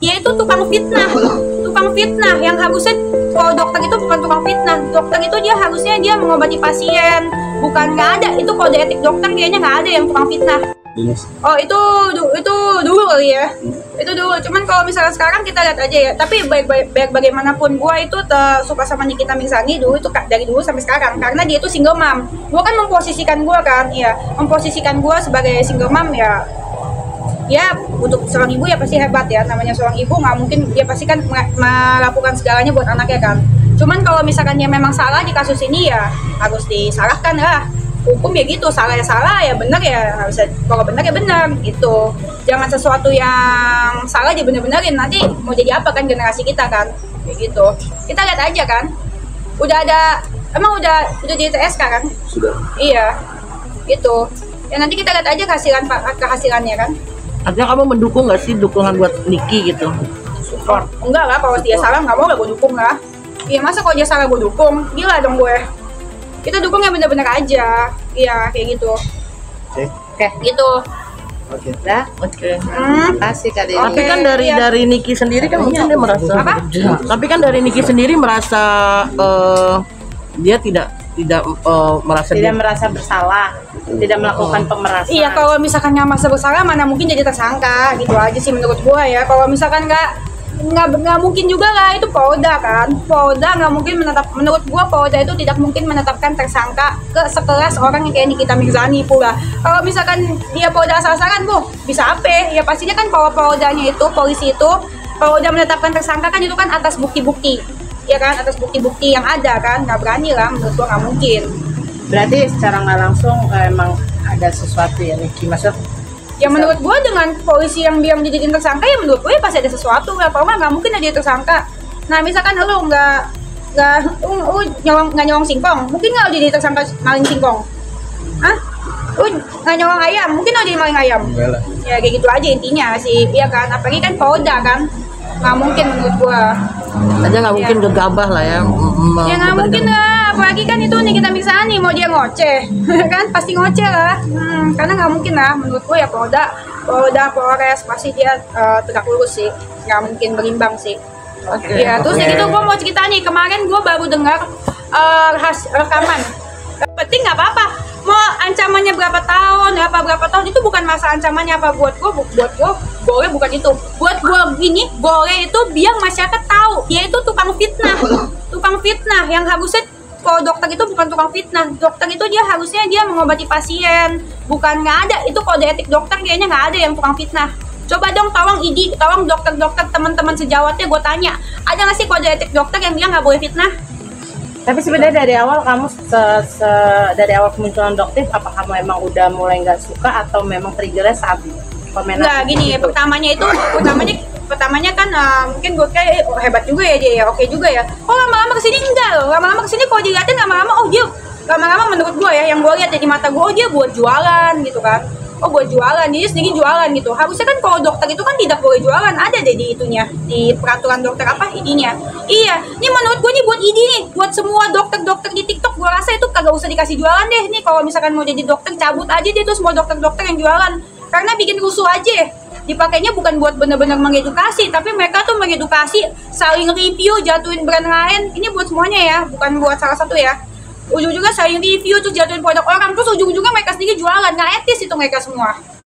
Dia itu tukang fitnah yang harusnya kalau dokter itu bukan tukang fitnah. Dokter itu dia harusnya dia mengobati pasien, bukan. Nggak ada itu kode etik dokter, kayaknya nggak ada yang tukang fitnah. Oh itu dulu kali ya. Itu dulu. Cuman kalau misalnya sekarang kita lihat aja ya. Tapi baik bagaimanapun gua itu suka sama Nikita Mirzani dulu itu dari dulu sampai sekarang karena dia itu single mom. Gua kan memposisikan gua sebagai single mom ya. Ya untuk seorang ibu ya pasti hebat ya, namanya seorang ibu nggak mungkin dia pasti kan melakukan segalanya buat anaknya kan. Cuman kalau misalkan dia memang salah di kasus ini ya harus disalahkan lah. Hukum ya gitu, salah ya salah, ya benar ya nggak bisa, kalau benar ya benar gitu. Jangan sesuatu yang salah dibener-benerin, nanti mau jadi apa kan generasi kita kan kayak gitu. Kita lihat aja kan emang udah jadi TSK kan. Sudah. Iya gitu ya, nanti kita lihat aja kehasilannya kan. Artinya kamu mendukung nggak sih dukungan buat Niki gitu? Support. Enggak lah, kalau dia salah nggak mau lah gue dukung lah. Iya masa kalau dia salah gue dukung? Gila dong gue. Kita dukung yang bener-bener aja. Iya kayak gitu. Oke. Gitu. Oke. Ya, oke. Kasih Kak Deni. Tapi kan dari Niki sendiri kan mungkin dia merasa. Apa? Tapi kan dari Niki sendiri merasa dia tidak merasa bersalah, tidak melakukan pemerasan. Iya, kalau misalkan nggak merasa bersalah mana mungkin jadi tersangka gitu aja sih menurut gua ya. Kalau misalkan nggak mungkin juga lah, itu Polda kan. Polda nggak mungkin menurut gua Polda itu tidak mungkin menetapkan tersangka ke sekelas orang yang kayak Nikita Mirzani pula. Kalau misalkan dia Polda asal-asalan, bisa apa? Ya pastinya kan kalau Poldanya itu, polisi itu, kalau udah menetapkan tersangka kan itu kan atas bukti-bukti. Ya kan, atas bukti-bukti yang ada kan, nggak berani lah, menurut gua nggak mungkin. Berarti secara nggak langsung emang ada sesuatu ya Niki, maksud? Ya menurut gua dengan polisi yang dia dijadiin tersangka ya menurut gua ya pasti ada sesuatu. Apa nggak mungkin ada tersangka. Nah misalkan lu nggak nyolong singkong, mungkin nggak jadi tersangka maling singkong? Hah? Lu nggak nyolong ayam, mungkin nggak jadi maling ayam? Enggak lah. Ya kayak gitu aja intinya sih, iya kan. Apalagi kan Polda kan, nggak mungkin menurut gua. Aja nggak mungkin gegabah lah ya. Ya nggak mungkin lah, apalagi kan itu Nikita Mirzani mau dia ngoceh, kan pasti ngoceh lah. Karena nggak mungkin lah, menurut gue ya Polda, Polres pasti dia tegak lurus sih, nggak mungkin berimbang sih. Oke. Ya terus gitu gue mau cerita nih, kemarin gue baru dengar rekaman. Penting nggak apa-apa, mau ancamannya berapa tahun itu bukan masa ancamannya apa buat gue boleh bukan itu. Buat gue gini, boleh itu biar masyarakat tahu dia itu tukang fitnah yang harusnya kalau dokter itu bukan tukang fitnah. Dokter itu dia harusnya dia mengobati pasien, bukan. Nggak ada itu kode etik dokter, kayaknya nggak ada yang tukang fitnah. Coba dong tolong dokter-dokter teman-teman sejawatnya gue tanya, ada nggak sih kode etik dokter yang dia nggak boleh fitnah? Tapi sebenarnya dari awal kamu dari awal kemunculan dokter, apa kamu emang udah mulai nggak suka atau memang triggernya saat komentar? Nggak gini, pertamanya kan mungkin gue kayak hebat juga ya dia ya, oke juga ya. Oh lama-lama kesini enggak loh, lama-lama kesini kalau dilihatin lama-lama menurut gue ya, yang gue lihat di mata gue, dia buat jualan gitu kan. Oh buat jualan, dia sendiri jualan gitu. Harusnya kan kalau dokter itu kan tidak boleh jualan, ada deh di itunya, di peraturan dokter apa ID-nya. Iya, ini menurut gue nih buat ID nih, buat semua dokter-dokter di TikTok, gue rasa itu kagak usah dikasih jualan deh. Nih kalau misalkan mau jadi dokter, cabut aja deh tuh semua dokter-dokter yang jualan, karena bikin rusuh aja. Dipakainya bukan buat benar-benar mengedukasi, tapi mereka tuh mengedukasi, saling review, jatuhin brand lain. Ini buat semuanya ya, bukan buat salah satu ya. Ujung-ujungnya saling review tuh jatuhin produk orang, terus ujung-ujungnya mereka sendiri jualan. Nggak etis itu mereka semua.